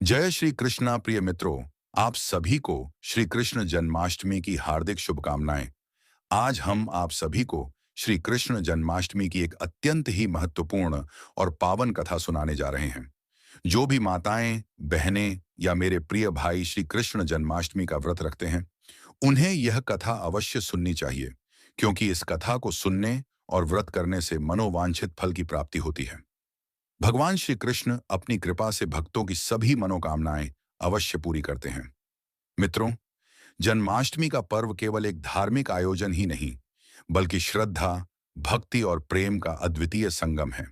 जय श्री कृष्णा प्रिय मित्रों। आप सभी को श्री कृष्ण जन्माष्टमी की हार्दिक शुभकामनाएं। आज हम आप सभी को श्री कृष्ण जन्माष्टमी की एक अत्यंत ही महत्वपूर्ण और पावन कथा सुनाने जा रहे हैं। जो भी माताएं, बहनें या मेरे प्रिय भाई श्री कृष्ण जन्माष्टमी का व्रत रखते हैं, उन्हें यह कथा अवश्य सुननी चाहिए, क्योंकि इस कथा को सुनने और व्रत करने से मनोवांछित फल की प्राप्ति होती है। भगवान श्री कृष्ण अपनी कृपा से भक्तों की सभी मनोकामनाएं अवश्य पूरी करते हैं। मित्रों, जन्माष्टमी का पर्व केवल एक धार्मिक आयोजन ही नहीं, बल्कि श्रद्धा, भक्ति और प्रेम का अद्वितीय संगम है।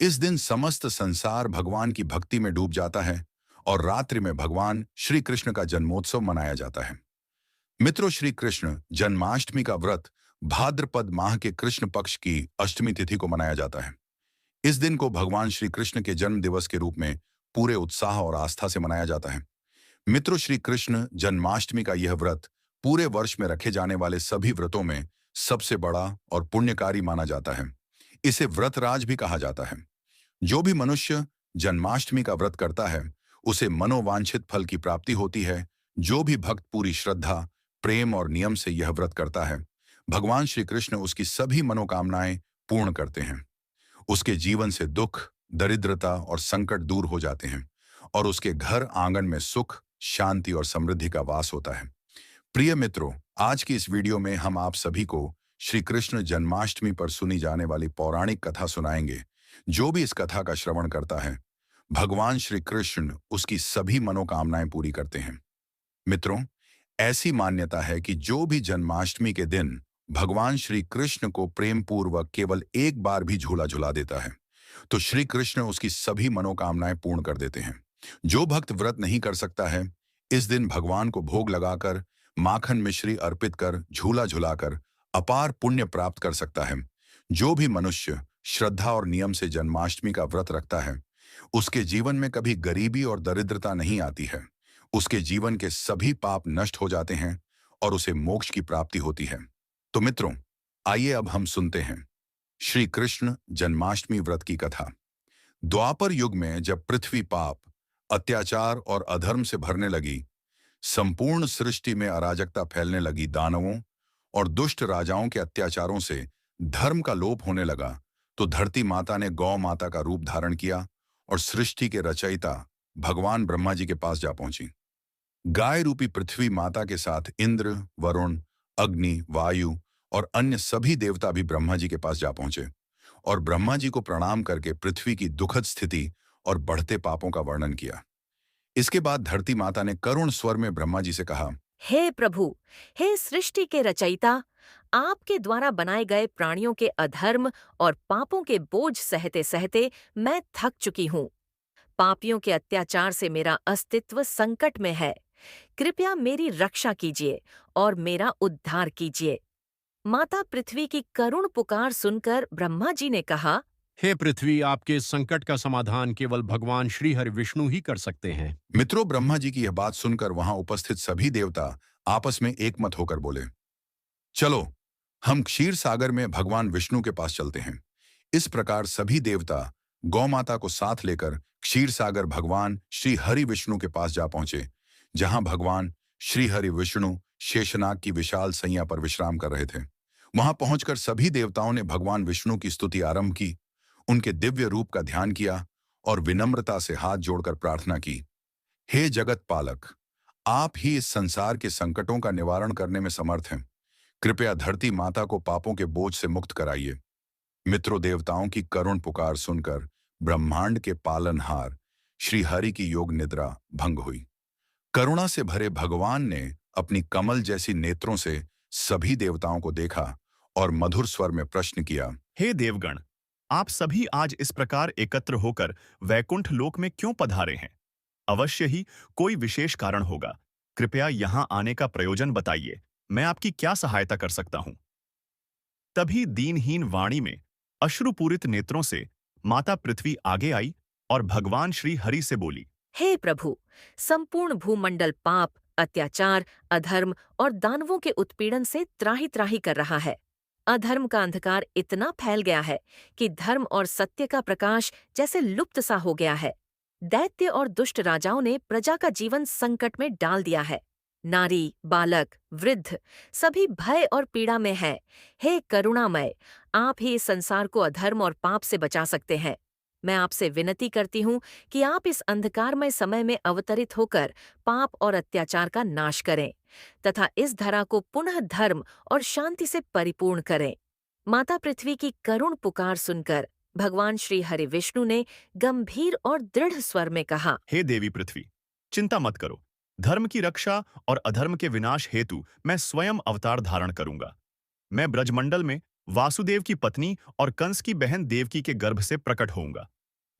इस दिन समस्त संसार भगवान की भक्ति में डूब जाता है और रात्रि में भगवान श्री कृष्ण का जन्मोत्सव मनाया जाता है। मित्रों, श्री कृष्ण जन्माष्टमी का व्रत भाद्रपद माह के कृष्ण पक्ष की अष्टमी तिथि को मनाया जाता है। इस दिन को भगवान श्री कृष्ण के जन्म दिवस के रूप में पूरे उत्साह और आस्था से मनाया जाता है। मित्रों, श्री कृष्ण जन्माष्टमी का यह व्रत पूरे वर्ष में रखे जाने वाले सभी व्रतों में सबसे बड़ा और पुण्यकारी माना जाता है। इसे व्रतराज भी कहा जाता है। जो भी मनुष्य जन्माष्टमी का व्रत करता है, उसे मनोवांछित फल की प्राप्ति होती है। जो भी भक्त पूरी श्रद्धा, प्रेम और नियम से यह व्रत करता है, भगवान श्री कृष्ण उसकी सभी मनोकामनाएं पूर्ण करते हैं। उसके जीवन से दुख, दरिद्रता और संकट दूर हो जाते हैं और उसके घर आंगन में सुख, शांति और समृद्धि का वास होता है। प्रिय मित्रों, आज की इस वीडियो में हम आप सभी को श्री कृष्ण जन्माष्टमी पर सुनी जाने वाली पौराणिक कथा सुनाएंगे। जो भी इस कथा का श्रवण करता है, भगवान श्री कृष्ण उसकी सभी मनोकामनाएं पूरी करते हैं। मित्रों, ऐसी मान्यता है कि जो भी जन्माष्टमी के दिन भगवान श्री कृष्ण को प्रेम पूर्वक केवल एक बार भी झूला झुला देता है, तो श्री कृष्ण उसकी सभी मनोकामनाएं पूर्ण कर देते हैं। जो भक्त व्रत नहीं कर सकता है, इस दिन भगवान को भोग लगाकर, माखन मिश्री अर्पित कर, झूला झुलाकर अपार पुण्य प्राप्त कर सकता है। जो भी मनुष्य श्रद्धा और नियम से जन्माष्टमी का व्रत रखता है, उसके जीवन में कभी गरीबी और दरिद्रता नहीं आती है। उसके जीवन के सभी पाप नष्ट हो जाते हैं और उसे मोक्ष की प्राप्ति होती है। तो मित्रों, आइए अब हम सुनते हैं श्री कृष्ण जन्माष्टमी व्रत की कथा। द्वापर युग में जब पृथ्वी पाप, अत्याचार और अधर्म से भरने लगी, संपूर्ण सृष्टि में अराजकता फैलने लगी, दानवों और दुष्ट राजाओं के अत्याचारों से धर्म का लोप होने लगा, तो धरती माता ने गौ माता का रूप धारण किया और सृष्टि के रचयिता भगवान ब्रह्मा जी के पास जा पहुंची। गाय रूपी पृथ्वी माता के साथ इंद्र, वरुण, अग्नि, वायु और अन्य सभी देवता भी ब्रह्मा जी के पास जा पहुंचे और ब्रह्मा जी को प्रणाम करके पृथ्वी की दुखद स्थिति और बढ़ते पापों का वर्णन किया। इसके बाद धरती माता ने करुण स्वर में ब्रह्मा जी से कहा, हे प्रभु, हे सृष्टि के रचयिता, आपके द्वारा बनाए गए प्राणियों के अधर्म और पापों के बोझ सहते सहते मैं थक चुकी हूँ। पापियों के अत्याचार से मेरा अस्तित्व संकट में है। कृपया मेरी रक्षा कीजिए और मेरा उद्धार कीजिए। माता पृथ्वी की करुण पुकार सुनकर ब्रह्मा जी ने कहा, हे पृथ्वी, आपके इस संकट का समाधान केवल भगवान श्री हरि विष्णु ही कर सकते हैं। मित्रों, ब्रह्मा जी की यह बात सुनकर वहां उपस्थित सभी देवता आपस में एकमत होकर बोले, चलो हम क्षीर सागर में भगवान विष्णु के पास चलते हैं। इस प्रकार सभी देवता गौ माता को साथ लेकर क्षीर सागर भगवान श्री हरि विष्णु के पास जा पहुंचे, जहां भगवान श्री हरि विष्णु शेषनाग की विशाल सैया पर विश्राम कर रहे थे। वहां पहुंचकर सभी देवताओं ने भगवान विष्णु की स्तुति आरंभ की, उनके दिव्य रूप का ध्यान किया और विनम्रता से हाथ जोड़कर प्रार्थना की, हे जगत पालक, आप ही इस संसार के संकटों का निवारण करने में समर्थ हैं। कृपया धरती माता को पापों के बोझ से मुक्त कराइए। मित्रों, देवताओं की करुण पुकार सुनकर ब्रह्मांड के पालनहार श्री हरि की योग निद्रा भंग हुई। करुणा से भरे भगवान ने अपनी कमल जैसी नेत्रों से सभी देवताओं को देखा और मधुर स्वर में प्रश्न किया, हे देवगण, आप सभी आज इस प्रकार एकत्र होकर वैकुंठ लोक में क्यों पधारे हैं? अवश्य ही कोई विशेष कारण होगा। कृपया यहाँ आने का प्रयोजन बताइए। मैं आपकी क्या सहायता कर सकता हूँ? तभी दीनहीन वाणी में अश्रुपूरित नेत्रों से माता पृथ्वी आगे आई और भगवान श्री हरि से बोली, हे प्रभु, संपूर्ण भूमंडल पाप, अत्याचार, अधर्म और दानवों के उत्पीड़न से त्राहि त्राहि कर रहा है। अधर्म का अंधकार इतना फैल गया है कि धर्म और सत्य का प्रकाश जैसे लुप्त सा हो गया है। दैत्य और दुष्ट राजाओं ने प्रजा का जीवन संकट में डाल दिया है। नारी, बालक, वृद्ध सभी भय और पीड़ा में हैं। हे करुणामय, आप ही इस संसार को अधर्म और पाप से बचा सकते हैं। मैं आपसे विनती करती हूँ कि आप इस अंधकारमय समय में अवतरित होकर पाप और अत्याचार का नाश करें तथा इस धरा को पुनः धर्म और शांति से परिपूर्ण करें। माता पृथ्वी की करुण पुकार सुनकर भगवान श्री हरि विष्णु ने गंभीर और दृढ़ स्वर में कहा, हे देवी पृथ्वी, चिंता मत करो। धर्म की रक्षा और अधर्म के विनाश हेतु मैं स्वयं अवतार धारण करूंगा। मैं ब्रजमंडल में वासुदेव की पत्नी और कंस की बहन देवकी के गर्भ से प्रकट होऊंगा।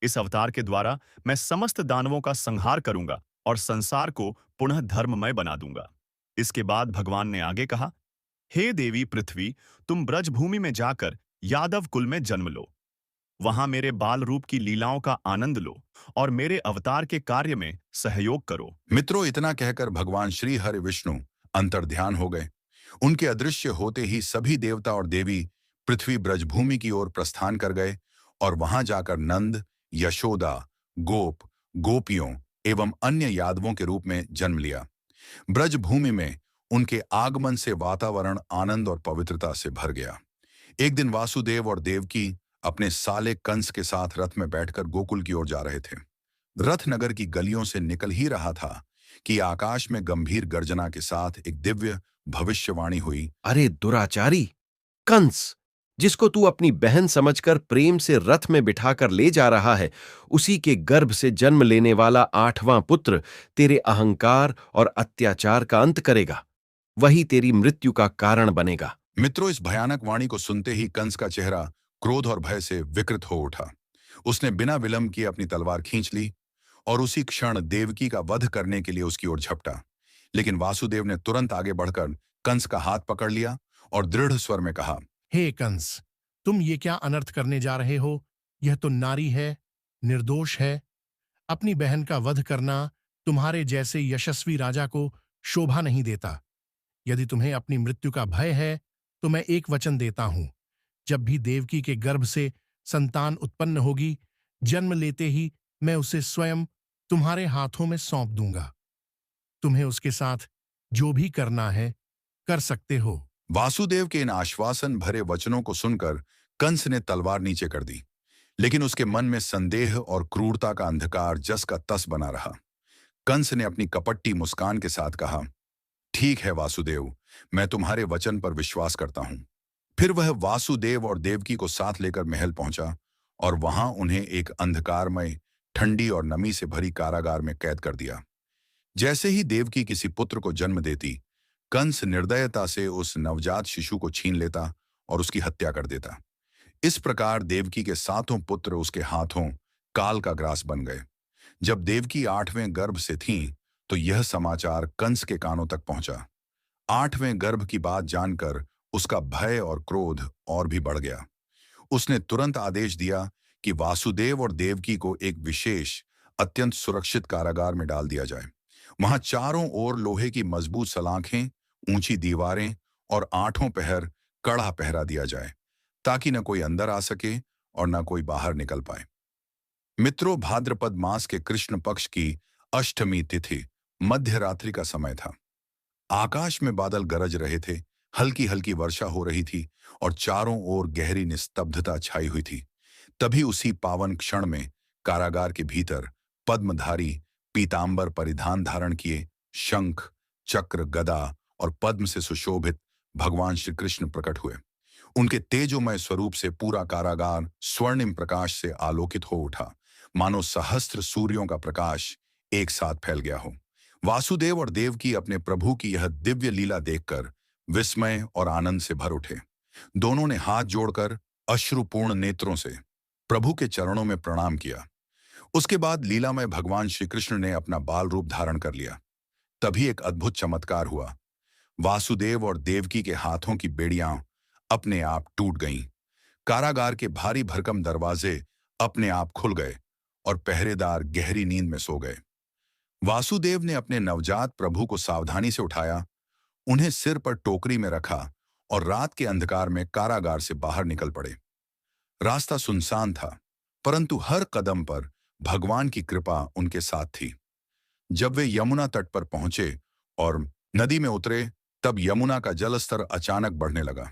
इस अवतार के द्वारा मैं समस्त दानवों का संहार करूंगा और संसार को पुनः धर्ममय बना दूंगा। इसके बाद भगवान ने आगे कहा, हे देवी पृथ्वी, तुम ब्रजभूमि में जाकर यादव कुल में जन्म लो। वहां मेरे बाल रूप की लीलाओं का आनंद लो और मेरे अवतार के कार्य में सहयोग करो। मित्रों, इतना कहकर भगवान श्री हरि विष्णु अंतर्ध्यान हो गए। उनके अदृश्य होते ही सभी देवता और देवी पृथ्वी ब्रजभूमि की ओर प्रस्थान कर गए और वहां जाकर नंद, यशोदा, गोप, गोपियों एवं अन्य यादवों के रूप में जन्म लिया। ब्रजभूमि में उनके आगमन से वातावरण आनंद और पवित्रता से भर गया। एक दिन वासुदेव और देवकी अपने साले कंस के साथ रथ में बैठकर गोकुल की ओर जा रहे थे। रथ नगर की गलियों से निकल ही रहा था कि आकाश में गंभीर गर्जना के साथ एक दिव्य भविष्यवाणी हुई। अरे दुराचारी कंस, जिसको तू अपनी बहन समझकर प्रेम से रथ में बिठाकर ले जा रहा है, उसी के गर्भ से जन्म लेने वाला 8वां पुत्र तेरे अहंकार और अत्याचार का अंत करेगा। वही तेरी मृत्यु का कारण बनेगा। मित्रों, इस भयानक वाणी को सुनते ही कंस का चेहरा क्रोध और भय से विकृत हो उठा। उसने बिना विलंब किए अपनी तलवार खींच ली और उसी क्षण देवकी का वध करने के लिए उसकी ओर झपटा। लेकिन वासुदेव ने तुरंत आगे बढ़कर कंस का हाथ पकड़ लिया और दृढ़ स्वर में कहा, हे कंस, तुम ये क्या अनर्थ करने जा रहे हो? यह तो नारी है, निर्दोष है। अपनी बहन का वध करना तुम्हारे जैसे यशस्वी राजा को शोभा नहीं देता। यदि तुम्हें अपनी मृत्यु का भय है तो मैं एक वचन देता हूं, जब भी देवकी के गर्भ से संतान उत्पन्न होगी, जन्म लेते ही मैं उसे स्वयं तुम्हारे हाथों में सौंप दूंगा। तुम्हें उसके साथ जो भी करना है कर सकते हो। वासुदेव के इन आश्वासन भरे वचनों को सुनकर कंस ने तलवार नीचे कर दी, लेकिन उसके मन में संदेह और क्रूरता का अंधकार जस का तस बना रहा। कंस ने अपनी कपटी मुस्कान के साथ कहा, ठीक है वासुदेव, मैं तुम्हारे वचन पर विश्वास करता हूं। फिर वह वासुदेव और देवकी को साथ लेकर महल पहुंचा और वहां उन्हें एक अंधकारमय, ठंडी और नमी से भरी कारागार में कैद कर दिया। जैसे ही देवकी किसी पुत्र को जन्म देती, कंस निर्दयता से उस नवजात शिशु को छीन लेता और उसकी हत्या कर देता। इस प्रकार देवकी के 7 पुत्र उसके हाथों काल का ग्रास बन गए। जब देवकी 8वें गर्भ से थीं, तो यह समाचार कंस के कानों तक पहुंचा। 8वें गर्भ की बात जानकर उसका भय और क्रोध और भी बढ़ गया। उसने तुरंत आदेश दिया कि वासुदेव और देवकी को एक विशेष, अत्यंत सुरक्षित कारागार में डाल दिया जाए। वहां चारों ओर लोहे की मजबूत सलाखें, ऊंची दीवारें और 8 पहर कड़ा पहरा दिया जाए, ताकि न कोई अंदर आ सके और न कोई बाहर निकल पाए। मित्रों, भाद्रपद मास के कृष्ण पक्ष की अष्टमी तिथि मध्य रात्रि का समय था। आकाश में बादल गरज रहे थे, हल्की हल्की वर्षा हो रही थी और चारों ओर गहरी निस्तब्धता छाई हुई थी। तभी उसी पावन क्षण में कारागार के भीतर पद्मधारी, पीतांबर परिधान धारण किए, शंख, चक्र, गदा और पद्म से सुशोभित भगवान श्री कृष्ण प्रकट हुए। उनके तेजोमय स्वरूप से पूरा कारागार स्वर्णिम प्रकाश से आलोकित हो उठा, मानो सहस्त्र सूर्यों का प्रकाश एक साथ फैल गया हो। वासुदेव और देवकी अपने प्रभु की यह दिव्य लीला देखकर विस्मय और आनंद से भर उठे। दोनों ने हाथ जोड़कर अश्रुपूर्ण नेत्रों से प्रभु के चरणों में प्रणाम किया। उसके बाद लीलामय भगवान श्री कृष्ण ने अपना बाल रूप धारण कर लिया। तभी एक अद्भुत चमत्कार हुआ। वासुदेव और देवकी के हाथों की बेड़ियां अपने आप टूट गईं। कारागार के भारी भरकम दरवाजे अपने आप खुल गए और पहरेदार गहरी नींद में सो गए। वासुदेव ने अपने नवजात प्रभु को सावधानी से उठाया, उन्हें सिर पर टोकरी में रखा और रात के अंधकार में कारागार से बाहर निकल पड़े। रास्ता सुनसान था, परंतु हर कदम पर भगवान की कृपा उनके साथ थी। जब वे यमुना तट पर पहुंचे और नदी में उतरे, तब यमुना का जलस्तर अचानक बढ़ने लगा।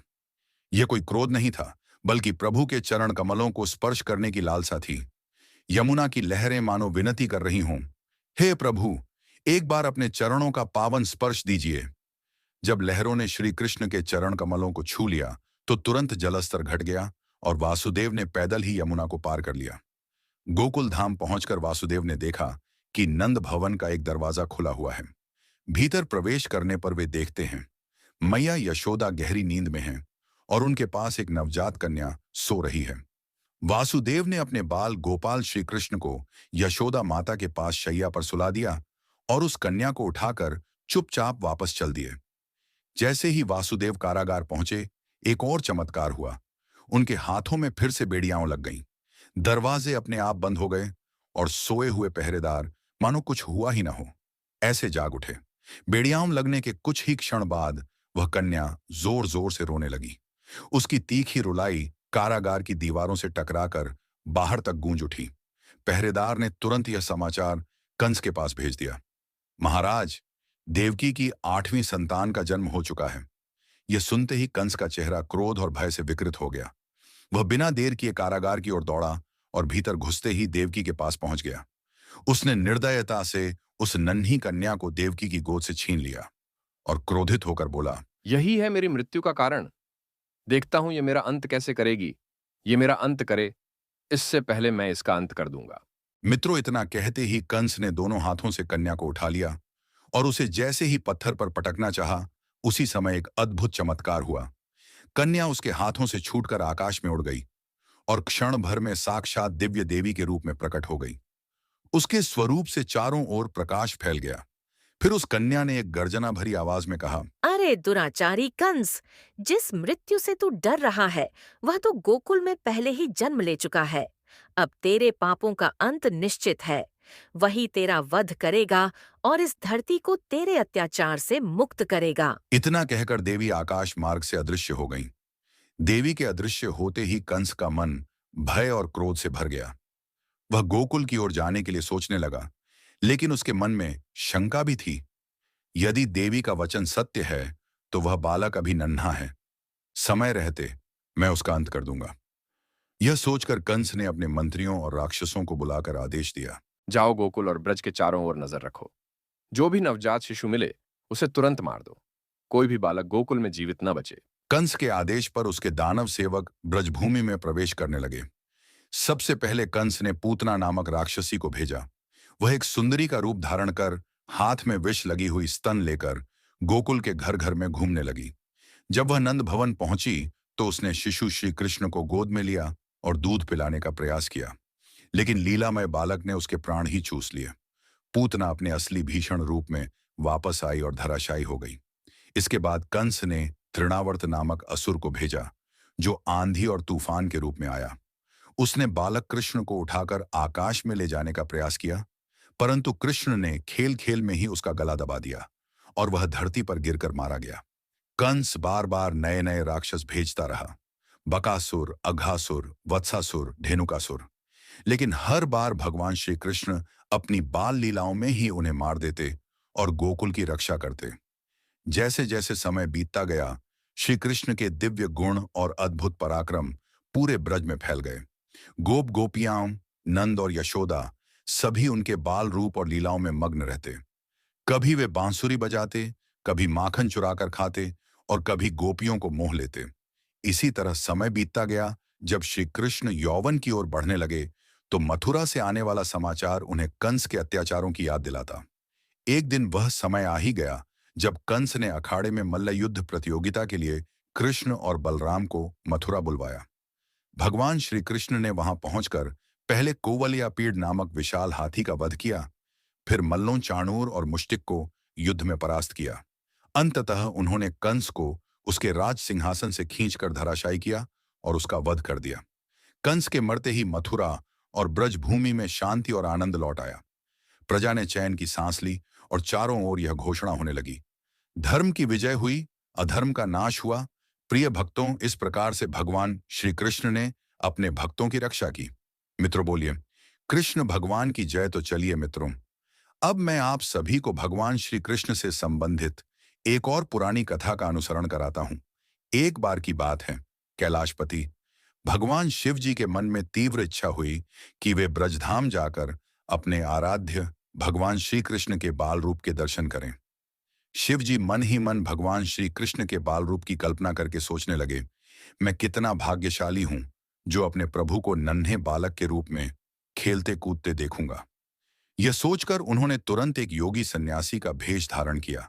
यह कोई क्रोध नहीं था, बल्कि प्रभु के चरण कमलों को स्पर्श करने की लालसा थी। यमुना की लहरें मानो विनती कर रही हों, हे प्रभु, एक बार अपने चरणों का पावन स्पर्श दीजिए। जब लहरों ने श्री कृष्ण के चरण कमलों को छू लिया, तो तुरंत जलस्तर घट गया और वासुदेव ने पैदल ही यमुना को पार कर लिया। गोकुल धाम पहुंचकर वासुदेव ने देखा कि नंद भवन का एक दरवाजा खुला हुआ है। भीतर प्रवेश करने पर वे देखते हैं मैया यशोदा गहरी नींद में हैं और उनके पास एक नवजात कन्या सो रही है। वासुदेव ने अपने बाल गोपाल श्री कृष्ण को यशोदा माता के पास शैया पर सुला दिया और उस कन्या को उठाकर चुपचाप वापस चल दिए। जैसे ही वासुदेव कारागार पहुंचे, एक और चमत्कार हुआ। उनके हाथों में फिर से बेड़ियां लग गईं। दरवाजे अपने आप बंद हो गए और सोए हुए पहरेदार मानो कुछ हुआ ही ना हो ऐसे जाग उठे। बेड़ियां लगने के कुछ ही क्षण बाद वह कन्या जोर जोर से रोने लगी। उसकी तीखी रुलाई कारागार की दीवारों से टकराकर बाहर तक गूंज उठी। पहरेदार ने तुरंत यह समाचार कंस के पास भेज दिया। महाराज, देवकी की 8वीं संतान का जन्म हो चुका है। यह सुनते ही कंस का चेहरा क्रोध और भय से विकृत हो गया। वह बिना देर किए कारागार की ओर दौड़ा और भीतर घुसते ही देवकी के पास पहुंच गया। उसने निर्दयता से उस नन्ही कन्या को देवकी की गोद से छीन लिया और क्रोधित होकर बोला, यही है मेरी मृत्यु का कारण। देखता हूं ये मेरा अंत कैसे करेगी। ये मेरा अंत करे, इससे पहले मैं इसका अंत कर दूंगा। मित्रों, इतना कहते ही कंस ने दोनों हाथों से कन्या को उठा लिया और उसे जैसे ही पत्थर पर पटकना चाहा, उसी समय एक अद्भुत चमत्कार हुआ। कन्या उसके हाथों से छूटकर आकाश में उड़ गई और क्षण भर में साक्षात दिव्य देवी के रूप में प्रकट हो गई। उसके स्वरूप से चारों ओर प्रकाश फैल गया। फिर उस कन्या ने एक गर्जना भरी आवाज में कहा, अरे दुराचारी कंस, जिस मृत्यु से तू डर रहा है वह तो गोकुल में पहले ही जन्म ले चुका है। अब तेरे पापों का अंत निश्चित है। वही तेरा वध करेगा और इस धरती को तेरे अत्याचार से मुक्त करेगा। इतना कहकर देवी आकाश मार्ग से अदृश्य हो गई। देवी के अदृश्य होते ही कंस का मन भय और क्रोध से भर गया। वह गोकुल की ओर जाने के लिए सोचने लगा, लेकिन उसके मन में शंका भी थी। यदि देवी का वचन सत्य है तो वह बालक अभी नन्हा है। समय रहते मैं उसका अंत कर दूंगा। यह सोचकर कंस ने अपने मंत्रियों और राक्षसों को बुलाकर आदेश दिया, जाओ गोकुल और ब्रज के चारों ओर नजर रखो। जो भी नवजात शिशु मिले उसे तुरंत मार दो। कोई भी बालक गोकुल में जीवित न बचे। कंस के आदेश पर उसके दानव सेवक ब्रजभूमि में प्रवेश करने लगे। सबसे पहले कंस ने पूतना नामक राक्षसी को भेजा। वह एक सुंदरी का रूप धारण कर हाथ में विष लगी हुई स्तन लेकर गोकुल के घर घर में घूमने लगी। जब वह नंद भवन पहुंची तो उसने शिशु श्री कृष्ण को गोद में लिया और दूध पिलाने का प्रयास किया, लेकिन लीलामय बालक ने उसके प्राण ही चूस लिए। पूतना अपने असली भीषण रूप में वापस आई और धराशायी हो गई। इसके बाद कंस ने तृणावर्त नामक असुर को भेजा, जो आंधी और तूफान के रूप में आया। उसने बालक कृष्ण को उठाकर आकाश में ले जाने का प्रयास किया, परंतु कृष्ण ने खेल खेल में ही उसका गला दबा दिया और वह धरती पर गिरकर मारा गया। कंस बार बार नए नए राक्षस भेजता रहा, बकासुर, अघासुर, वत्सासुर, धेनुकासुर, लेकिन हर बार भगवान श्री कृष्ण अपनी बाल लीलाओं में ही उन्हें मार देते और गोकुल की रक्षा करते। जैसे जैसे समय बीतता गया, श्री कृष्ण के दिव्य गुण और अद्भुत पराक्रम पूरे ब्रज में फैल गए। गोप गोपियां, नंद और यशोदा सभी उनके बाल रूप और लीलाओं में मग्न रहते। कभी वे बांसुरी बजाते, कभी माखन चुराकर खाते और कभी गोपियों को मोह लेते। इसी तरह समय बीतता गया। जब श्री कृष्ण यौवन की ओर बढ़ने लगे तो मथुरा से आने वाला समाचार उन्हें कंस के अत्याचारों की याद दिलाता। एक दिन वह समय आ ही गया जब कंस ने अखाड़े में मल्ल युद्ध प्रतियोगिता के लिए कृष्ण और बलराम को मथुरा बुलवाया। भगवान श्री कृष्ण ने वहां पहुंचकर पहले कोवलयापीड़ नामक विशाल हाथी का वध किया, फिर मल्लों, चाणूर और मुष्टिक को युद्ध में परास्त किया। अंततः उन्होंने कंस को उसके राज सिंहासन से खींचकर धराशायी किया और उसका वध कर दिया। कंस के मरते ही मथुरा और ब्रजभूमि में शांति और आनंद लौट आया। प्रजा ने चैन की सांस ली और चारों ओर यह घोषणा होने लगी, धर्म की विजय हुई, अधर्म का नाश हुआ। प्रिय भक्तों, इस प्रकार से भगवान श्री कृष्ण ने अपने भक्तों की रक्षा की। मित्रों बोलिए, कृष्ण भगवान की जय। तो चलिए मित्रों, अब मैं आप सभी को भगवान श्री कृष्ण से संबंधित एक और पुरानी कथा का अनुसरण कराता हूं। एक बार की बात है, कैलाशपति भगवान शिव जी के मन में तीव्र इच्छा हुई कि वे ब्रजधाम जाकर अपने आराध्य भगवान श्री कृष्ण के बाल रूप के दर्शन करें। शिव जी मन ही मन भगवान श्री कृष्ण के बाल रूप की कल्पना करके सोचने लगे, मैं कितना भाग्यशाली हूं जो अपने प्रभु को नन्हे बालक के रूप में खेलते कूदते देखूंगा। यह सोचकर उन्होंने तुरंत एक योगी सन्यासी का भेष धारण किया।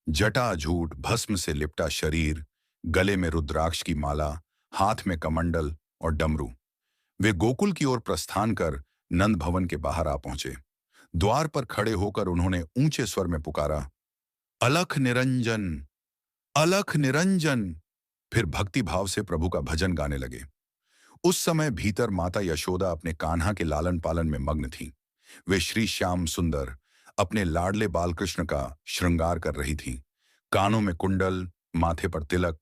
जटाजूट, भस्म से लिपटा शरीर, गले में रुद्राक्ष की माला, हाथ में कमंडल और डमरू। वे गोकुल की ओर प्रस्थान कर नंद भवन के बाहर आ पहुंचे। द्वार पर खड़े होकर उन्होंने ऊंचे स्वर में पुकारा, अलख निरंजन, अलख निरंजन। फिर भक्ति भाव से प्रभु का भजन गाने लगे। उस समय भीतर माता यशोदा अपने कान्हा के लालन पालन में मग्न थी। वे श्री श्याम सुंदर अपने लाडले बालकृष्ण का श्रृंगार कर रही थीं। कानों में कुंडल, माथे पर तिलक,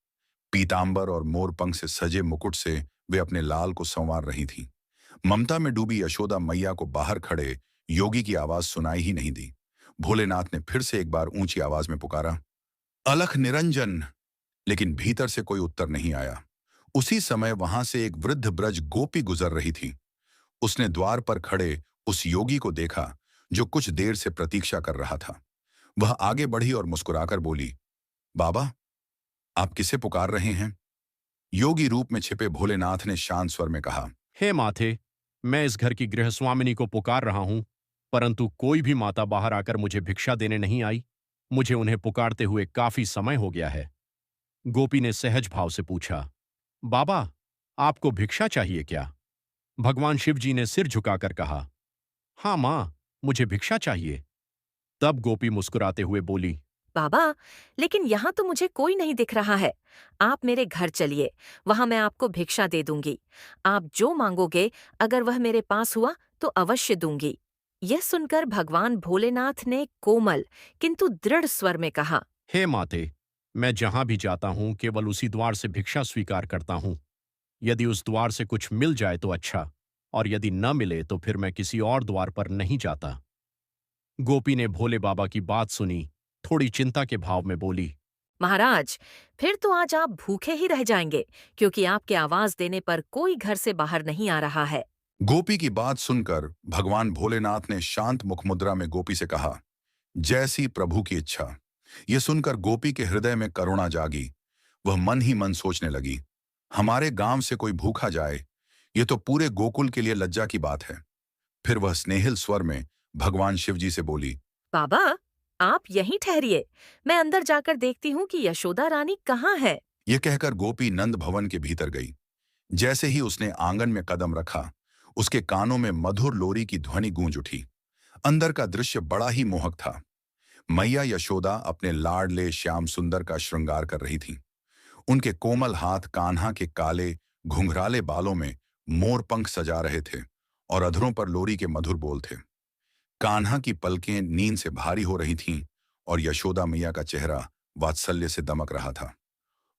पीतांबर और मोरपंख से सजे मुकुट से वे अपने लाल को संवार रही थीं। ममता में डूबी यशोदा मैया को बाहर खड़े योगी की आवाज सुनाई ही नहीं दी। भोलेनाथ ने फिर से एक बार ऊंची आवाज में पुकारा, अलख निरंजन, लेकिन भीतर से कोई उत्तर नहीं आया। उसी समय वहां से एक वृद्ध ब्रज गोपी गुजर रही थी। उसने द्वार पर खड़े उस योगी को देखा जो कुछ देर से प्रतीक्षा कर रहा था। वह आगे बढ़ी और मुस्कुराकर बोली, बाबा, आप किसे पुकार रहे हैं? योगी रूप में छिपे भोलेनाथ ने शांत स्वर में कहा, हे माथे, मैं इस घर की गृहस्वामिनी को पुकार रहा हूं, परंतु कोई भी माता बाहर आकर मुझे भिक्षा देने नहीं आई। मुझे उन्हें पुकारते हुए काफी समय हो गया है। गोपी ने सहज भाव से पूछा, बाबा, आपको भिक्षा चाहिए क्या? भगवान शिव जी ने सिर झुकाकर कहा, हाँ मां, मुझे भिक्षा चाहिए। तब गोपी मुस्कुराते हुए बोली, बाबा, लेकिन यहाँ तो मुझे कोई नहीं दिख रहा है। आप मेरे घर चलिए, वहां मैं आपको भिक्षा दे दूंगी। आप जो मांगोगे, अगर वह मेरे पास हुआ तो अवश्य दूंगी। यह सुनकर भगवान भोलेनाथ ने कोमल किंतु दृढ़ स्वर में कहा, हे माते, मैं जहां भी जाता हूं केवल उसी द्वार से भिक्षा स्वीकार करता हूं। यदि उस द्वार से कुछ मिल जाए तो अच्छा, और यदि न मिले तो फिर मैं किसी और द्वार पर नहीं जाता। गोपी ने भोले बाबा की बात सुनी, थोड़ी चिंता के भाव में बोली, महाराज, फिर तो आज आप भूखे ही रह जाएंगे, क्योंकि आपके आवाज देने पर कोई घर से बाहर नहीं आ रहा है। गोपी की बात सुनकर भगवान भोलेनाथ ने शांत मुखमुद्रा में गोपी से कहा, जैसी प्रभु की इच्छा। यह सुनकर गोपी के हृदय में करुणा जागी। वह मन ही मन सोचने लगी, हमारे गांव से कोई भूखा जाए, यह तो पूरे गोकुल के लिए लज्जा की बात है। फिर वह स्नेहिल स्वर में भगवान शिव जी से बोली, बाबा, आप यहीं ठहरिए, मैं अंदर जाकर देखती हूँ कि यशोदा रानी कहाँ है। यह कहकर गोपी नंद भवन के भीतर गई। जैसे ही उसने आंगन में कदम रखा, उसके कानों में मधुर लोरी की ध्वनि गूंज उठी। अंदर का दृश्य बड़ा ही मोहक था। मैया यशोदा अपने लाडले श्याम सुंदर का श्रृंगार कर रही थी। उनके कोमल हाथ कान्हा के काले घुंघराले बालों में मोरपंख सजा रहे थे और अधरों पर लोरी के मधुर बोल थे। कान्हा की पलकें नींद से भारी हो रही थीं और यशोदा मैया का चेहरा वात्सल्य से दमक रहा था।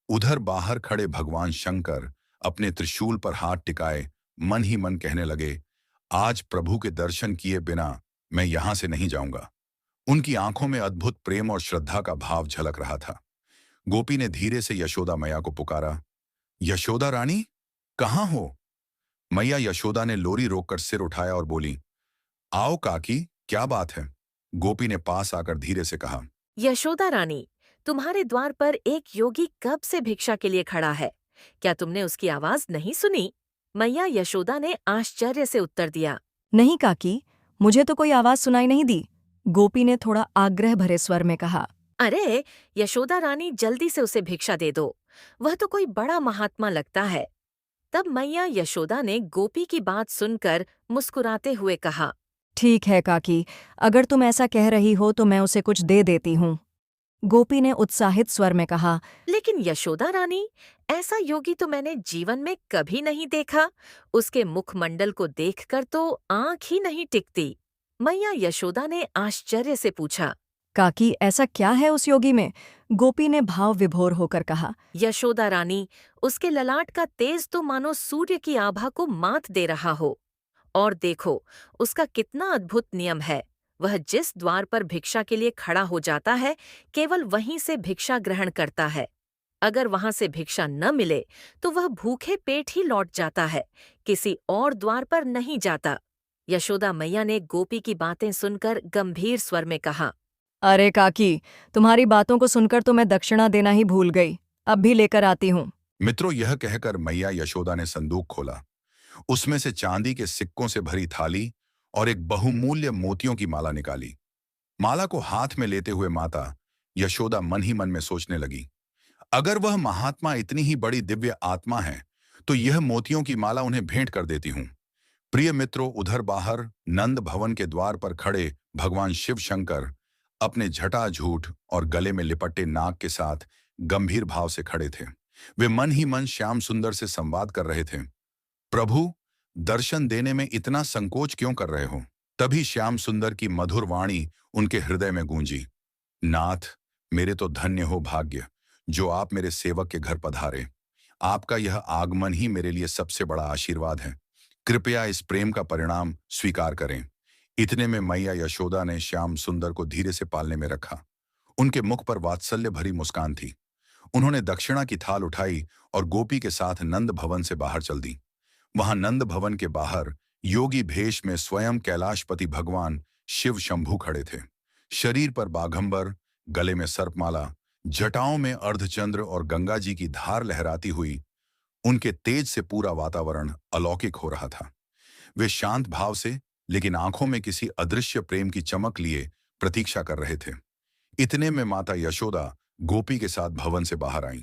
उधर बाहर खड़े भगवान शंकर अपने त्रिशूल पर हाथ टिकाए मन ही मन कहने लगे, आज प्रभु के दर्शन किए बिना मैं यहां से नहीं जाऊंगा। उनकी आंखों में अद्भुत प्रेम और श्रद्धा का भाव झलक रहा था। गोपी ने धीरे से यशोदा मैया को पुकारा, यशोदा रानी, कहाँ हो? मैया यशोदा ने लोरी रोककर सिर उठाया और बोली, आओ काकी, क्या बात है? गोपी ने पास आकर धीरे से कहा, यशोदा रानी, तुम्हारे द्वार पर एक योगी कब से भिक्षा के लिए खड़ा है। क्या तुमने उसकी आवाज नहीं सुनी? मैया यशोदा ने आश्चर्य से उत्तर दिया, नहीं काकी, मुझे तो कोई आवाज सुनाई नहीं दी। गोपी ने थोड़ा आग्रह भरे स्वर में कहा, अरे यशोदा रानी, जल्दी से उसे भिक्षा दे दो, वह तो कोई बड़ा महात्मा लगता है। तब मैया यशोदा ने गोपी की बात सुनकर मुस्कुराते हुए कहा, ठीक है काकी, अगर तुम ऐसा कह रही हो तो मैं उसे कुछ दे देती हूँ। गोपी ने उत्साहित स्वर में कहा, लेकिन यशोदा रानी, ऐसा योगी तो मैंने जीवन में कभी नहीं देखा। उसके मुखमंडल को देखकर तो आंख ही नहीं टिकती। मैया यशोदा ने आश्चर्य से पूछा, काकी, ऐसा क्या है उस योगी में? गोपी ने भाव विभोर होकर कहा, यशोदा रानी, उसके ललाट का तेज तो मानो सूर्य की आभा को मात दे रहा हो, और देखो, उसका कितना अद्भुत नियम है। वह जिस द्वार पर भिक्षा के लिए खड़ा हो जाता है, केवल वहीं से भिक्षा ग्रहण करता है। अगर वहां से भिक्षा न मिले तो वह भूखे पेट ही लौट जाता है, किसी और द्वार पर नहीं जाता। यशोदा मैया ने गोपी की बातें सुनकर गंभीर स्वर में कहा, अरे काकी, तुम्हारी बातों को सुनकर तो मैं दक्षिणा देना ही भूल गई। अब भी लेकर आती हूँ। मित्रों, यह कहकर मैया यशोदा ने संदूक खोला। उसमें से चांदी के सिक्कों से भरी थाली और एक बहुमूल्य मोतियों की माला निकाली। माला को हाथ में लेते हुए माता यशोदा मन ही मन में सोचने लगी, अगर वह महात्मा इतनी ही बड़ी दिव्य आत्मा है तो यह मोतियों की माला उन्हें भेंट कर देती हूं। प्रिय मित्रों, उधर बाहर नंद भवन के द्वार पर खड़े भगवान शिव शंकर अपने झटाझूठ और गले में लिपटे नाग के साथ गंभीर भाव से खड़े थे। वे मन ही मन श्याम सुंदर से संवाद कर रहे थे। प्रभु, दर्शन देने में इतना संकोच क्यों कर रहे हो? तभी श्याम सुंदर की मधुर वाणी उनके हृदय में गूंजी, नाथ, मेरे तो धन्य हो भाग्य जो आप मेरे सेवक के घर पधारे। आपका यह आगमन ही मेरे लिए सबसे बड़ा आशीर्वाद है। कृपया इस प्रेम का परिणाम स्वीकार करें। इतने में मैया यशोदा ने श्याम सुंदर को धीरे से पालने में रखा। उनके मुख पर वात्सल्य भरी मुस्कान थी। उन्होंने दक्षिणा की थाल उठाई और गोपी के साथ नंद भवन से बाहर चल दी। वहां नंद भवन के बाहर योगी भेष में स्वयं कैलाशपति भगवान शिव शंभू खड़े थे। शरीर पर बाघंबर, गले में सर्पमाला, जटाओं में अर्धचंद्र और गंगा जी की धार लहराती हुई उनके तेज से पूरा वातावरण अलौकिक हो रहा था। वे शांत भाव से लेकिन आंखों में किसी अदृश्य प्रेम की चमक लिए प्रतीक्षा कर रहे थे। इतने में माता यशोदा गोपी के साथ भवन से बाहर आईं।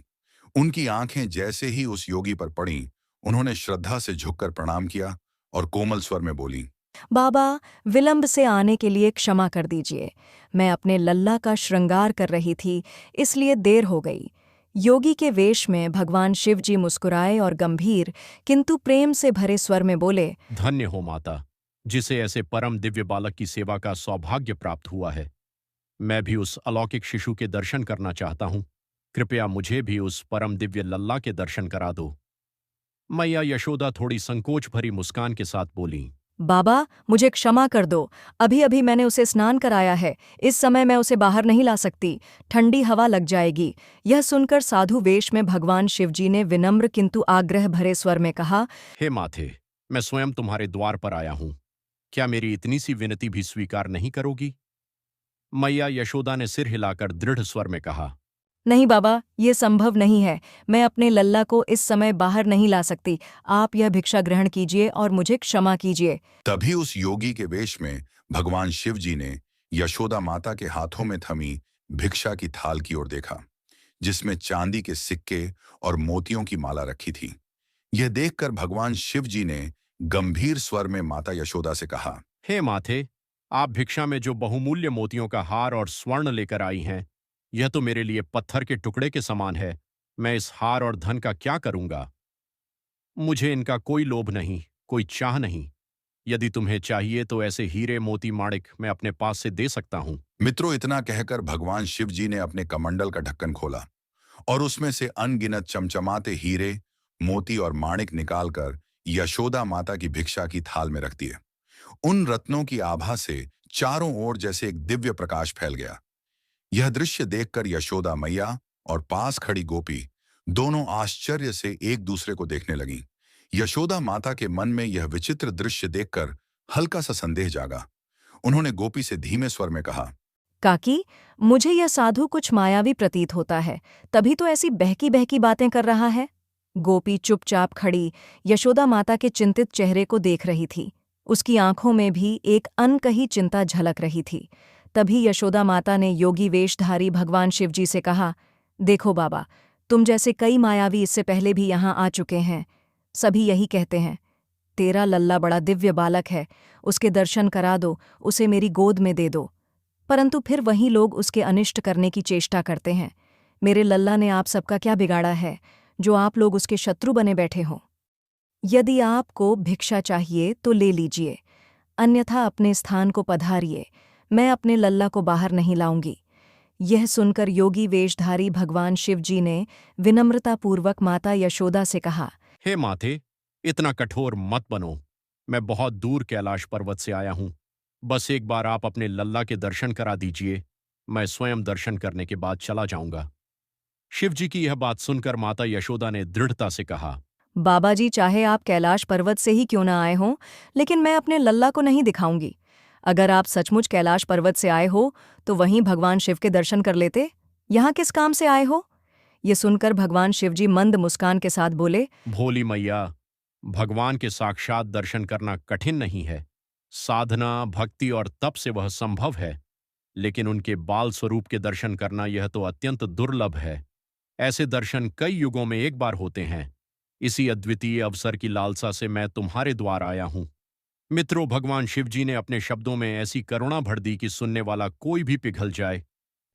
उनकी आंखें जैसे ही उस योगी पर पड़ीं, उन्होंने श्रद्धा से झुककर प्रणाम किया और कोमल स्वर में बोली, बाबा, विलंब से आने के लिए क्षमा कर दीजिए। मैं अपने लल्ला का श्रृंगार कर रही थी, इसलिए देर हो गई। योगी के वेश में भगवान शिव जी मुस्कुराए और गंभीर किंतु प्रेम से भरे स्वर में बोले, धन्य हो माता, जिसे ऐसे परम दिव्य बालक की सेवा का सौभाग्य प्राप्त हुआ है। मैं भी उस अलौकिक शिशु के दर्शन करना चाहता हूँ। कृपया मुझे भी उस परम दिव्य लल्ला के दर्शन करा दो। मैया यशोदा थोड़ी संकोच भरी मुस्कान के साथ बोली, बाबा, मुझे क्षमा कर दो। अभी अभी मैंने उसे स्नान कराया है। इस समय मैं उसे बाहर नहीं ला सकती, ठंडी हवा लग जाएगी। यह सुनकर साधु वेश में भगवान शिवजी ने विनम्र किंतु आग्रह भरे स्वर में कहा, हे माथे, मैं स्वयं तुम्हारे द्वार पर आया हूं। क्या मेरी इतनी सी विनती भी स्वीकार नहीं करोगी? मैया यशोदा ने सिर हिलाकर दृढ़ स्वर में कहा, नहीं बाबा, ये संभव नहीं है। मैं अपने लल्ला को इस समय बाहर नहीं ला सकती। आप यह भिक्षा ग्रहण कीजिए और मुझे क्षमा कीजिए। तभी उस योगी के वेश में भगवान शिव जी ने यशोदा माता के हाथों में थमी भिक्षा की थाल की ओर देखा, जिसमें चांदी के सिक्के और मोतियों की माला रखी थी। यह देखकर भगवान शिव जी ने गंभीर स्वर में माता यशोदा से कहा, हे माथे, आप भिक्षा में जो बहुमूल्य मोतियों का हार और स्वर्ण लेकर आई हैं, यह तो मेरे लिए पत्थर के टुकड़े के समान है। मैं इस हार और धन का क्या करूंगा? मुझे इनका कोई लोभ नहीं, कोई चाह नहीं। यदि तुम्हें चाहिए तो ऐसे हीरे मोती माणिक मैं अपने पास से दे सकता हूं। मित्रों, इतना कहकर भगवान शिव जी ने अपने कमंडल का ढक्कन खोला और उसमें से अनगिनत चमचमाते हीरे, मोती और माणिक निकालकर यशोदा माता की भिक्षा की थाल में रख दिए। उन रत्नों की आभा से चारों ओर जैसे एक दिव्य प्रकाश फैल गया। यह दृश्य देखकर यशोदा मैया और पास खड़ी गोपी दोनों आश्चर्य से एक दूसरे को देखने लगीं। यशोदा माता के मन में यह विचित्र दृश्य देखकर हल्का सा संदेह जागा। उन्होंने गोपी से धीमे स्वर में कहा, काकी, मुझे यह साधु कुछ मायावी प्रतीत होता है, तभी तो ऐसी बहकी बहकी बातें कर रहा है। गोपी चुपचाप खड़ी यशोदा माता के चिंतित चेहरे को देख रही थी। उसकी आंखों में भी एक अनकही चिंता झलक रही थी। तभी यशोदा माता ने योगी वेशधारी भगवान शिवजी से कहा, देखो बाबा, तुम जैसे कई मायावी इससे पहले भी यहाँ आ चुके हैं। सभी यही कहते हैं, तेरा लल्ला बड़ा दिव्य बालक है, उसके दर्शन करा दो, उसे मेरी गोद में दे दो। परंतु फिर वही लोग उसके अनिष्ट करने की चेष्टा करते हैं। मेरे लल्ला ने आप सबका क्या बिगाड़ा है, जो आप लोग उसके शत्रु बने बैठे हो? यदि आपको भिक्षा चाहिए तो ले लीजिए, अन्यथा अपने स्थान को पधारिए। मैं अपने लल्ला को बाहर नहीं लाऊंगी। यह सुनकर योगी वेशधारी भगवान शिवजी ने विनम्रतापूर्वक माता यशोदा से कहा, हे माथे, इतना कठोर मत बनो। मैं बहुत दूर कैलाश पर्वत से आया हूं। बस एक बार आप अपने लल्ला के दर्शन करा दीजिए। मैं स्वयं दर्शन करने के बाद चला जाऊंगा। शिवजी की यह बात सुनकर माता यशोदा ने दृढ़ता से कहा, बाबा जी, चाहे आप कैलाश पर्वत से ही क्यों ना आए हों, लेकिन मैं अपने लल्ला को नहीं दिखाऊंगी। अगर आप सचमुच कैलाश पर्वत से आए हो तो वहीं भगवान शिव के दर्शन कर लेते। यहाँ किस काम से आए हो? ये सुनकर भगवान शिवजी मंद मुस्कान के साथ बोले, भोली मैया, भगवान के साक्षात दर्शन करना कठिन नहीं है। साधना, भक्ति और तप से वह संभव है, लेकिन उनके बाल स्वरूप के दर्शन करना यह तो अत्यंत दुर्लभ है। ऐसे दर्शन कई युगों में एक बार होते हैं। इसी अद्वितीय अवसर की लालसा से मैं तुम्हारे द्वार आया हूं। मित्रों, भगवान शिवजी ने अपने शब्दों में ऐसी करुणा भर दी कि सुनने वाला कोई भी पिघल जाए,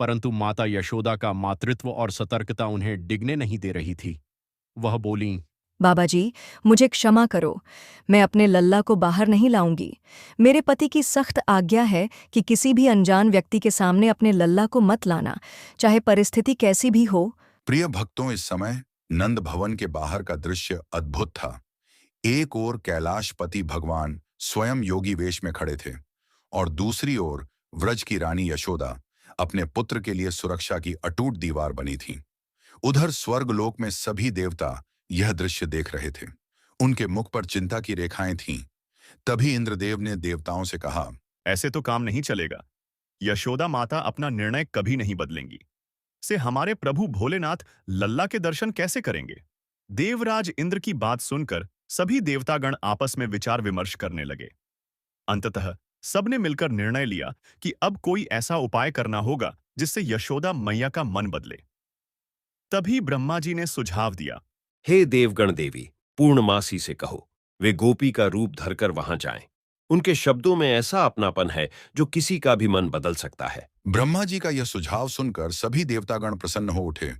परंतु माता यशोदा का मातृत्व और सतर्कता उन्हें डिगने नहीं दे रही थी। वह बोलीं, बाबा जी, मुझे क्षमा करो, मैं अपने लल्ला को बाहर नहीं लाऊंगी। मेरे पति की सख्त आज्ञा है कि किसी भी अनजान व्यक्ति के सामने अपने लल्ला को मत लाना, चाहे परिस्थिति कैसी भी हो। प्रिय भक्तों, इस समय नंद भवन के बाहर का दृश्य अद्भुत था। एक ओर कैलाशपति भगवान स्वयं योगी वेश में खड़े थे और दूसरी ओर व्रज की रानी यशोदा अपने पुत्र के लिए सुरक्षा की अटूट दीवार बनी थी। उधर स्वर्गलोक में सभी देवता यह दृश्य देख रहे थे। उनके मुख पर चिंता की रेखाएं थीं। तभी इंद्रदेव ने देवताओं से कहा, ऐसे तो काम नहीं चलेगा। यशोदा माता अपना निर्णय कभी नहीं बदलेंगी। से हमारे प्रभु भोलेनाथ लल्ला के दर्शन कैसे करेंगे? देवराज इंद्र की बात सुनकर सभी देवतागण आपस में विचार विमर्श करने लगे। अंततः सबने मिलकर निर्णय लिया कि अब कोई ऐसा उपाय करना होगा जिससे यशोदा मैया का मन बदले। तभी ब्रह्मा जी ने सुझाव दिया, हे देवगण देवी, पूर्णमासी से कहो वे गोपी का रूप धरकर वहां जाएं। उनके शब्दों में ऐसा अपनापन है जो किसी का भी मन बदल सकता है। ब्रह्मा जी का यह सुझाव सुनकर सभी देवतागण प्रसन्न हो उठे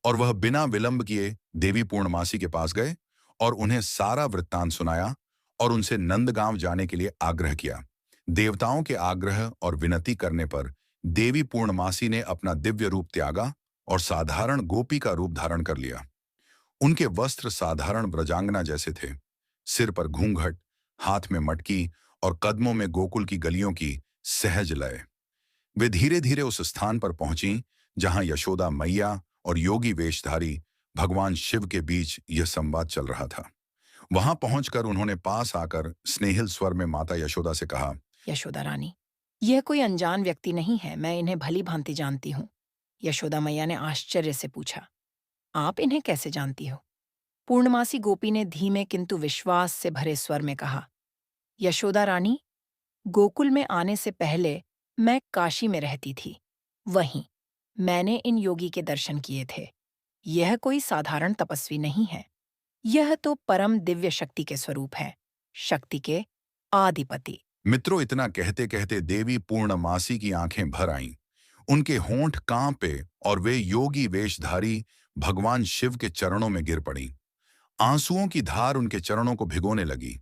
और वह बिना विलंब किए देवी पूर्णमासी के पास गए और उन्हें सारा वृत्तांत सुनाया और उनसे नंदगांव जाने के लिए आग्रह किया। देवताओं के आग्रह और विनती करने पर देवी पूर्णमासी ने अपना दिव्य रूप त्यागा और साधारण गोपी का रूप धारण कर लिया। उनके वस्त्र साधारण ब्रजांगना जैसे थे, सिर पर घूंघट, हाथ में मटकी और कदमों में गोकुल की गलियों की सहज लय। वे धीरे धीरे उस स्थान पर पहुंची जहां यशोदा मैया और योगी वेशधारी भगवान शिव के बीच यह संवाद चल रहा था। वहां पहुंचकर उन्होंने पास आकर स्नेहिल स्वर में माता यशोदा से कहा, यशोदा रानी, यह कोई अनजान व्यक्ति नहीं है, मैं इन्हें भली भांति जानती हूँ। यशोदा मैया ने आश्चर्य से पूछा, आप इन्हें कैसे जानती हो? पूर्णमासी गोपी ने धीमे किंतु विश्वास से भरे स्वर में कहा, यशोदा रानी, गोकुल में आने से पहले मैं काशी में रहती थी। वहीं मैंने इन योगी के दर्शन किए थे। यह कोई साधारण तपस्वी नहीं है, यह तो परम दिव्य शक्ति के स्वरूप है, शक्ति के आदिपति। मित्रों, इतना कहते कहते देवी पूर्णमासी की आंखें भर आईं। उनके होंठ कांपे और वे योगी वेशधारी भगवान शिव के चरणों में गिर पड़ी। आंसुओं की धार उनके चरणों को भिगोने लगी।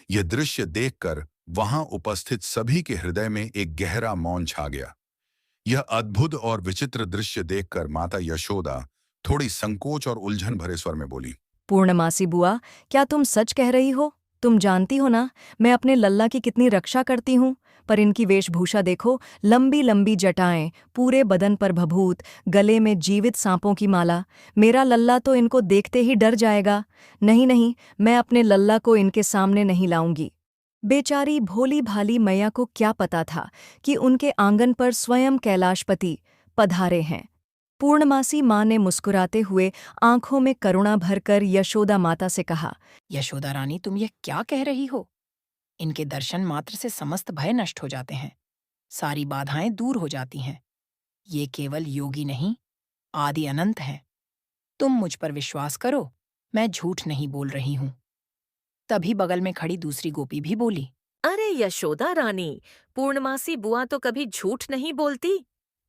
यह दृश्य देखकर वहां उपस्थित सभी के हृदय में एक गहरा मौन छा गया। यह अद्भुत और विचित्र दृश्य देखकर माता यशोदा थोड़ी संकोच और उलझन भरे स्वर में बोली, पूर्णमासी बुआ, क्या तुम सच कह रही हो? तुम जानती हो ना मैं अपने लल्ला की कितनी रक्षा करती हूँ, पर इनकी वेशभूषा देखो, लंबी लंबी जटाएं, पूरे बदन पर भभूत, गले में जीवित सांपों की माला। मेरा लल्ला तो इनको देखते ही डर जाएगा। नहीं नहीं, मैं अपने लल्ला को इनके सामने नहीं लाऊंगी। बेचारी भोली भाली मैया को क्या पता था कि उनके आंगन पर स्वयं कैलाशपति पधारे हैं। पूर्णमासी माँ ने मुस्कुराते हुए आंखों में करुणा भरकर यशोदा माता से कहा, यशोदा रानी, तुम यह क्या कह रही हो? इनके दर्शन मात्र से समस्त भय नष्ट हो जाते हैं, सारी बाधाएं दूर हो जाती हैं। ये केवल योगी नहीं, आदि अनंत हैं। तुम मुझ पर विश्वास करो, मैं झूठ नहीं बोल रही हूं। तभी बगल में खड़ी दूसरी गोपी भी बोली, अरे यशोदा रानी, पूर्णमासी बुआ तो कभी झूठ नहीं बोलती।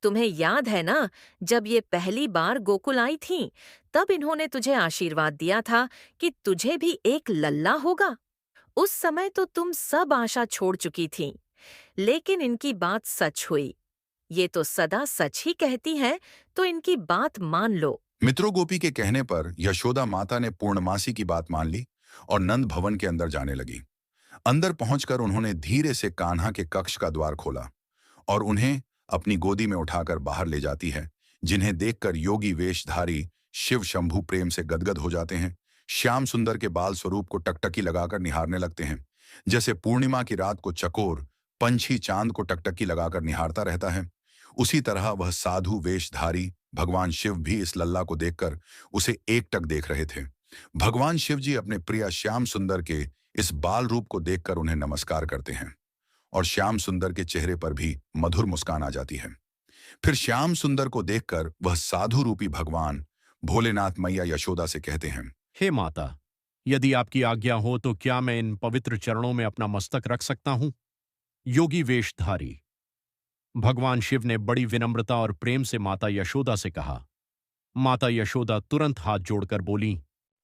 तुम्हें याद है ना, जब ये पहली बार गोकुल आई थीं, तब इन्होंने तुझे आशीर्वाद दिया था कि तुझे भी एक लल्ला होगा। उस समय तो तुम सब आशा छोड़ चुकी थीं, लेकिन इनकी बात सच हुई। ये तो सदा सच ही कहती हैं, तो इनकी बात मान लो। मित्रों, गोपी के कहने पर यशोदा माता ने पूर्णमासी की बात मान ली और नंद भवन के अंदर जाने लगी। अंदर पहुंचकर उन्होंने धीरे से कान्हा के कक्ष का द्वार खोला और उन्हें अपनी गोदी में उठाकर बाहर ले जाती है, जिन्हें देखकर योगी वेशधारी शिव शंभू प्रेम से गदगद हो जाते हैं। श्याम सुंदर के बाल स्वरूप को टकटकी लगाकर निहारने लगते हैं, जैसे पूर्णिमा की रात को चकोर पंछी चांद को टकटकी लगाकर निहारता रहता है। उसी तरह वह साधु वेशधारी भगवान शिव भी इस लल्ला को देखकर उसे एकटक देख रहे थे। भगवान शिव जी अपने प्रिय श्याम सुंदर के इस बाल रूप को देखकर उन्हें नमस्कार करते हैं और श्याम सुंदर के चेहरे पर भी मधुर मुस्कान आ जाती है। फिर श्याम सुंदर को देखकर वह साधु रूपी भगवान भोलेनाथ मैया यशोदा से कहते हैं, हे माता, यदि आपकी आज्ञा हो तो क्या मैं इन पवित्र चरणों में अपना मस्तक रख सकता हूं? योगी वेशधारी भगवान शिव ने बड़ी विनम्रता और प्रेम से माता यशोदा से कहा। माता यशोदा तुरंत हाथ जोड़कर बोली,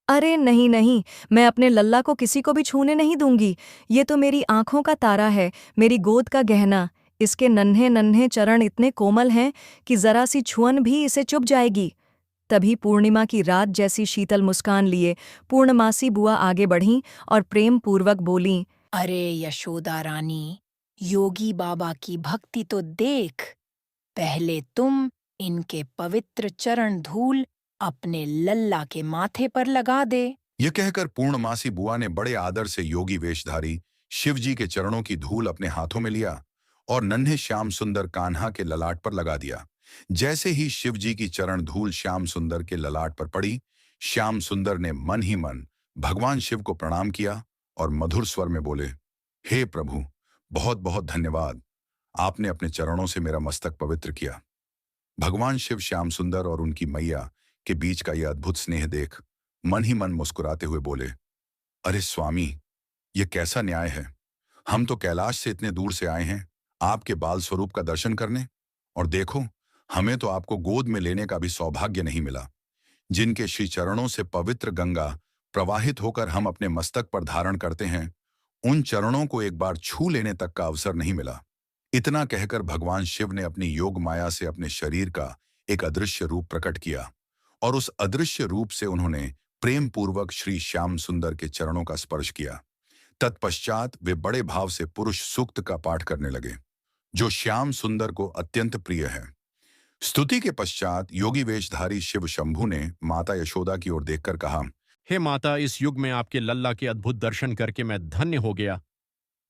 अरे नहीं नहीं, मैं अपने लल्ला को किसी को भी छूने नहीं दूंगी। ये तो मेरी आंखों का तारा है, मेरी गोद का गहना। इसके नन्हे नन्हे चरण इतने कोमल हैं कि जरा सी छुअन भी इसे चुभ जाएगी। तभी पूर्णिमा की रात जैसी शीतल मुस्कान लिए पूर्णमासी बुआ आगे बढ़ीं और प्रेम पूर्वक बोलीं, अरे यशोदा रानी, योगी बाबा की भक्ति तो देख। पहले तुम इनके पवित्र चरण धूल अपने लल्ला के माथे पर लगा दे। यह कहकर पूर्णमासी बुआ ने बड़े आदर से योगी वेशधारी शिव जी के चरणों की धूल अपने हाथों में लिया और नन्हे श्याम सुंदर कान्हा के ललाट पर लगा दिया। जैसे ही शिव जी की चरण धूल श्याम सुंदर के ललाट पर पड़ी, श्याम सुंदर ने मन ही मन भगवान शिव को प्रणाम किया और मधुर स्वर में बोले, हे प्रभु, बहुत बहुत धन्यवाद, आपने अपने चरणों से मेरा मस्तक पवित्र किया। भगवान शिव श्याम सुंदर और उनकी मैया के बीच का यह अद्भुत स्नेह देख मन ही मन मुस्कुराते हुए बोले, अरे स्वामी, यह कैसा न्याय है? हम तो कैलाश से इतने दूर से आए हैं आपके बाल स्वरूप का दर्शन करने, और देखो, हमें तो आपको गोद में लेने का भी सौभाग्य नहीं मिला। जिनके श्री चरणों से पवित्र गंगा प्रवाहित होकर हम अपने मस्तक पर धारण करते हैं, उन चरणों को एक बार छू लेने तक का अवसर नहीं मिला। इतना कहकर भगवान शिव ने अपनी योग माया से अपने शरीर का एक अदृश्य रूप प्रकट किया और उस अदृश्य रूप से उन्होंने प्रेम पूर्वक श्री श्याम सुंदर के चरणों का स्पर्श किया। तत्पश्चात वे बड़े भाव से पुरुष सूक्त का पाठ करने लगे, जो श्याम सुंदर को अत्यंत प्रिय है। स्तुति के पश्चात योगी वेशधारी शिव शंभू ने माता यशोदा की ओर देखकर कहा, हे माता, इस युग में आपके लल्ला के अद्भुत दर्शन करके मैं धन्य हो गया।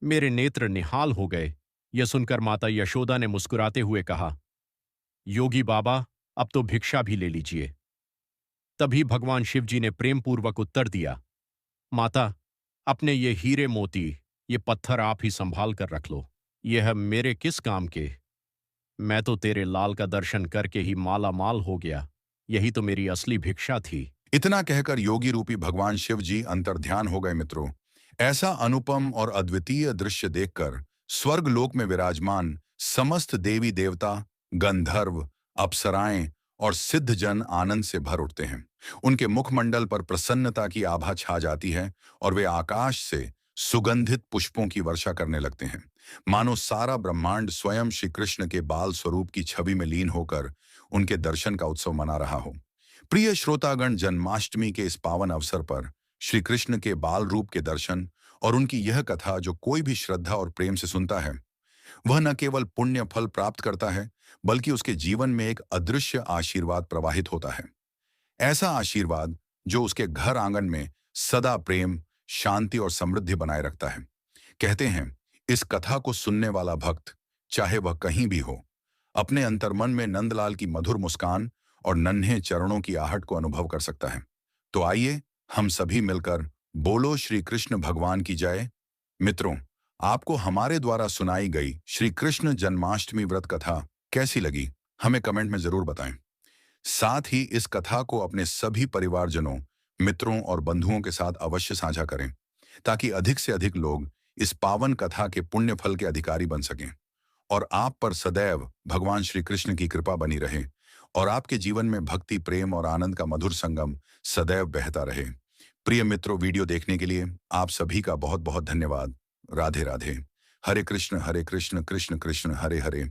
मेरे नेत्र निहाल हो गए। यह सुनकर माता यशोदा ने मुस्कुराते हुए कहा, योगी बाबा, अब तो भिक्षा भी ले लीजिए। तभी भगवान शिव जी ने प्रेमपूर्वक उत्तर दिया, माता, अपने ये हीरे मोती, ये पत्थर आप ही संभाल कर रख लो। यह मेरे किस काम के? मैं तो तेरे लाल का दर्शन करके ही माला माल हो गया। यही तो मेरी असली भिक्षा थी। इतना कहकर योगी रूपी भगवान शिव जी अंतर्ध्यान हो गए। मित्रों, ऐसा अनुपम और अद्वितीय दृश्य देखकर स्वर्ग लोक में विराजमान समस्त देवी देवता, गंधर्व, अप्सराएं और सिद्ध जन आनंद से भर उठते हैं। उनके मुखमंडल पर प्रसन्नता की आभा छा जाती है और वे आकाश से सुगंधित पुष्पों की वर्षा करने लगते हैं, मानो सारा ब्रह्मांड स्वयं श्री कृष्ण के बाल स्वरूप की छवि में लीन होकर उनके दर्शन का उत्सव मना रहा हो। प्रिय श्रोतागण, जन्माष्टमी के इस पावन अवसर पर श्री कृष्ण के बाल रूप के दर्शन और उनकी यह कथा जो कोई भी श्रद्धा और प्रेम से सुनता है, वह न केवल पुण्य फल प्राप्त करता है, बल्कि उसके जीवन में एक अदृश्य आशीर्वाद प्रवाहित होता है। ऐसा आशीर्वाद जो उसके घर आंगन में सदा प्रेम, शांति और समृद्धि बनाए रखता है। कहते हैं, इस कथा को सुनने वाला भक्त, चाहे वह कहीं भी हो, अपने अंतर्मन में नंदलाल की मधुर मुस्कान और नन्हे चरणों की आहट को अनुभव कर सकता है। तो आइए हम सभी मिलकर बोलो श्री कृष्ण भगवान की जय। मित्रों, आपको हमारे द्वारा सुनाई गई श्री कृष्ण जन्माष्टमी व्रत कथा कैसी लगी, हमें कमेंट में जरूर बताएं। साथ ही इस कथा को अपने सभी परिवारजनों, मित्रों और बंधुओं के साथ अवश्य साझा करें, ताकि अधिक से अधिक लोग इस पावन कथा के पुण्य फल के अधिकारी बन सकें और आप पर सदैव भगवान श्री कृष्ण की कृपा बनी रहे और आपके जीवन में भक्ति, प्रेम और आनंद का मधुर संगम सदैव बहता रहे। प्रिय मित्रों, वीडियो देखने के लिए आप सभी का बहुत बहुत धन्यवाद। राधे राधे। हरे कृष्ण कृष्ण कृष्ण हरे हरे,